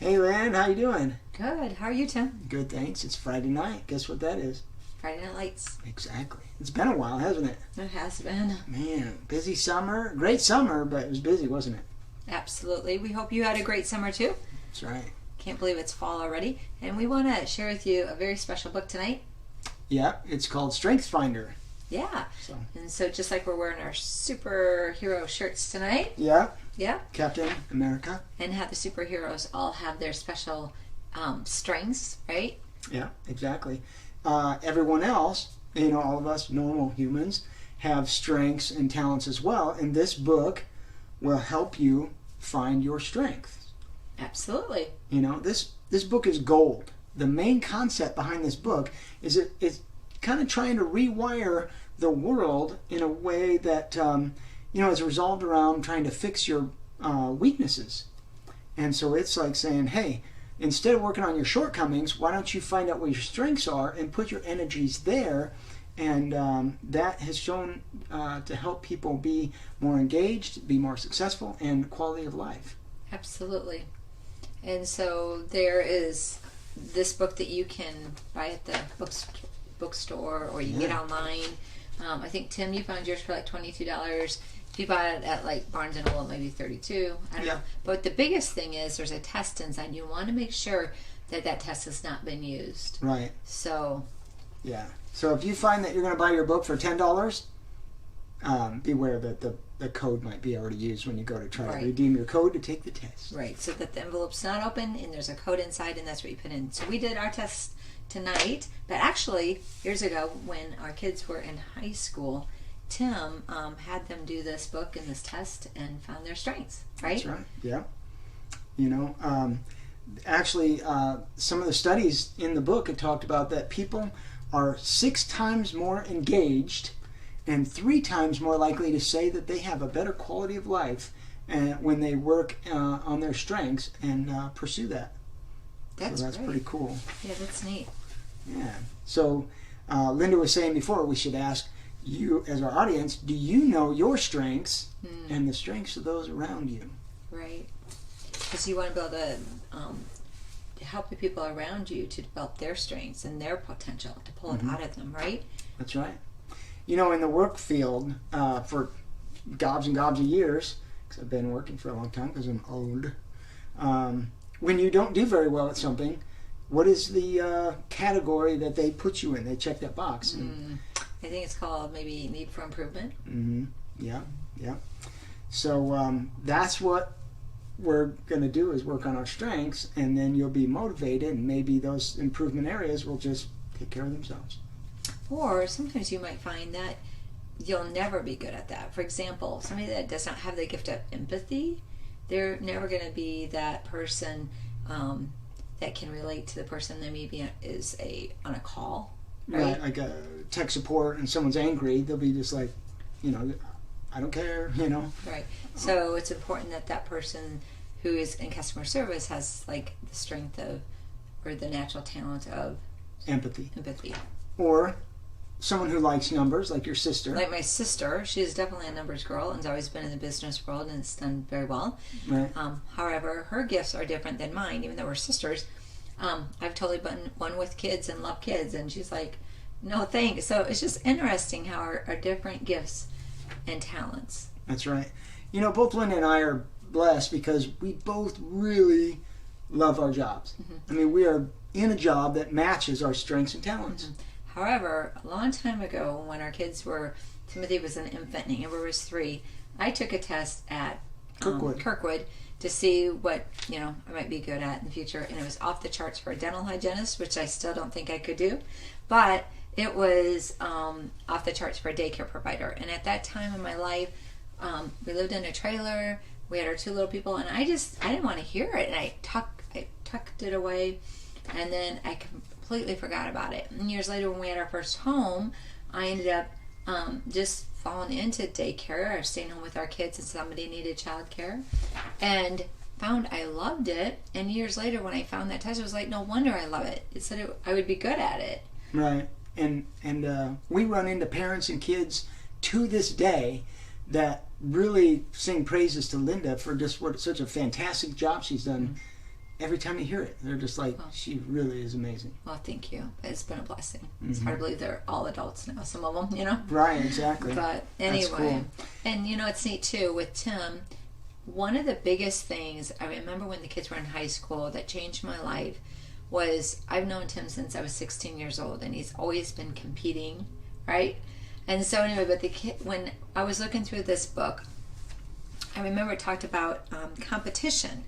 Hey, Lan, how you doing? Good. How are you, Tim? Good, thanks. It's Friday night. Guess what that is? Friday Night Lights. Exactly. It's been a while, hasn't it? It has been. Man, busy summer. Great summer, but it was busy, wasn't it? Absolutely. We hope you had a great summer, too. That's right. Can't believe it's fall already. And we want to share with you a very special book tonight. Yeah, it's called Strength Finder. Yeah. So. And so just like we're wearing our superhero shirts tonight. Yeah. Yeah. Captain America. And how the superheroes all have their special strengths, right? Yeah, exactly. Everyone else, all of us normal humans, have strengths and talents as well. And this book will help you find your strengths. Absolutely. This book is gold. The main concept behind this book is it's kind of trying to rewire the world in a way that is resolved around trying to fix your weaknesses. And so it's like saying, hey, instead of working on your shortcomings, why don't you find out what your strengths are and put your energies there? And that has shown to help people be more engaged, be more successful, and quality of life. Absolutely. And so there is this book that you can buy at the bookstore or you can get online. I think, Tim, you found yours for like $22. If you bought it at like Barnes & Noble, maybe $32. I don't know. But the biggest thing is there's a test inside. You want to make sure that test has not been used. Right. So. Yeah. So if you find that you're going to buy your book for $10, beware that the code might be already used when you go to try to redeem your code to take the test. Right. So that the envelope's not open and there's a code inside and that's what you put in. So we did our test tonight, but actually years ago when our kids were in high school, Tim had them do this book and this test and found their strengths, right? That's right, yeah. Actually, some of the studies in the book have talked about that people are 6 times more engaged and 3 times more likely to say that they have a better quality of life when they work on their strengths and pursue that. That's pretty cool. Yeah, that's neat. Yeah. So Linda was saying before, we should ask you as our audience, do you know your strengths and the strengths of those around you? Right. Because you want to be able to help the people around you to develop their strengths and their potential, to pull it out of them, right? That's right. In the work field, for gobs and gobs of years, because I've been working for a long time because I'm old, when you don't do very well at something, what is the category that they put you in? They check that box. I think it's called maybe need for improvement. Mm-hmm. Yeah. So that's what we're going to do is work on our strengths, and then you'll be motivated, and maybe those improvement areas will just take care of themselves. Or sometimes you might find that you'll never be good at that. For example, somebody that does not have the gift of empathy, they're never going to be that person that can relate to the person that maybe is on a call. Right? Like a tech support and someone's angry, they'll be just like, I don't care, Right. So it's important that person who is in customer service has like the strength of, or the natural talent of empathy. Or someone who likes numbers, like your sister. Like my sister, she's definitely a numbers girl and has always been in the business world and has done very well. Right. However, her gifts are different than mine, even though we're sisters. I've totally been one with kids and love kids, and she's like, no thanks. So it's just interesting how our different gifts and talents. That's right. Both Linda and I are blessed because we both really love our jobs. I mean, we are in a job that matches our strengths and talents. However, a long time ago when our kids were, Timothy was an infant and Amber was 3, I took a test at Kirkwood to see what, I might be good at in the future, and it was off the charts for a dental hygienist, which I still don't think I could do, but it was off the charts for a daycare provider. And at that time in my life, we lived in a trailer, we had our 2 little people, and I didn't want to hear it, and I tucked it away, and then I completely forgot about it. And years later when we had our first home, I ended up just falling into daycare. I was staying home with our kids and somebody needed childcare, and found I loved it. And years later when I found that test, I was like, no wonder I love it. It said I would be good at it. Right. And we run into parents and kids to this day that really sing praises to Linda for just such a fantastic job she's done every time you hear it, they're just like, she really is amazing. Well, thank you. It's been a blessing. It's hard to believe they're all adults now, some of them, Right, exactly. But anyway, that's cool. And it's neat too with Tim. One of the biggest things I remember when the kids were in high school that changed my life was I've known Tim since I was 16 years old, and he's always been competing, right? And so anyway, but when I was looking through this book, I remember it talked about competition,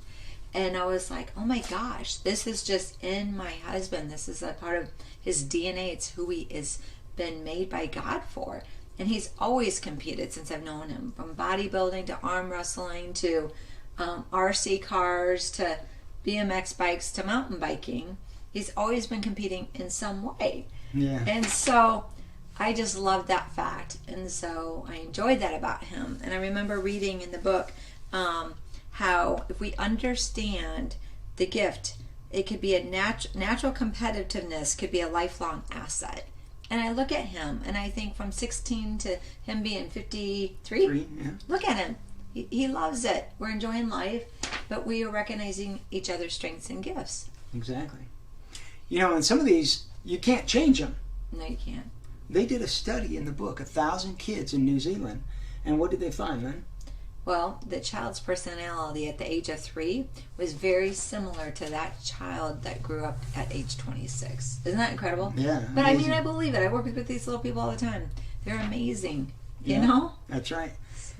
and I was like, oh my gosh, this is just in my husband. This is a part of his DNA. It's who he is been made by God for. And he's always competed since I've known him, from bodybuilding to arm wrestling to RC cars to BMX bikes to mountain biking. He's always been competing in some way. Yeah. And so I just loved that fact. And so I enjoyed that about him. And I remember reading in the book how if we understand the gift, it could be a natural competitiveness, could be a lifelong asset. And I look at him, and I think from 16 to him being 53, look at him. He loves it. We're enjoying life, but we are recognizing each other's strengths and gifts. Exactly. And some of these, you can't change them. No, you can't. They did a study in the book, 1,000 kids in New Zealand. And what did they find, then? Well, the child's personality at the age of 3 was very similar to that child that grew up at age 26. Isn't that incredible? Yeah. But amazing. I believe it. I work with these little people all the time. They're amazing. You know? That's right.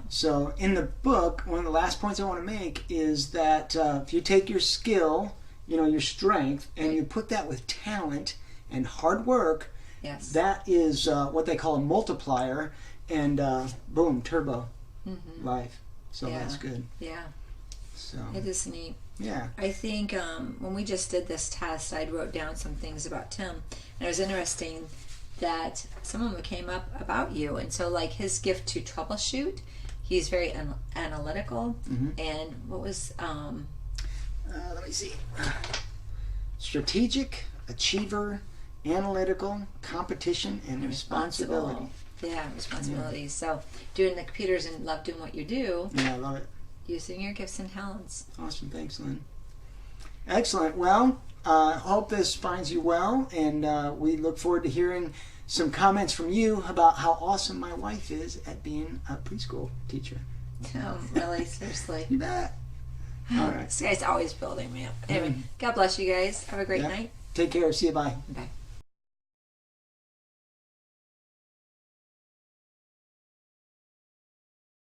So in the book, one of the last points I want to make is that if you take your skill, your strength, and you put that with talent and hard work, that is what they call a multiplier, and boom, turbo life. So that's good. Yeah. So it is neat. Yeah. I think when we just did this test, I wrote down some things about Tim, and it was interesting that some of them came up about you. And so, like his gift to troubleshoot, he's very analytical. And what was let me see. Strategic, achiever, analytical, competition, and responsibility. Yeah, responsibility. So doing the computers and love doing what you do. Yeah, I love it. Using your gifts and talents. Awesome. Thanks, Lynn. Excellent. Well, I hope this finds you well, and we look forward to hearing some comments from you about how awesome my wife is at being a preschool teacher. Really? Seriously? You bet. All right. This guy's always building me up. Anyway, God bless you guys. Have a great night. Take care. See you. Bye. Bye.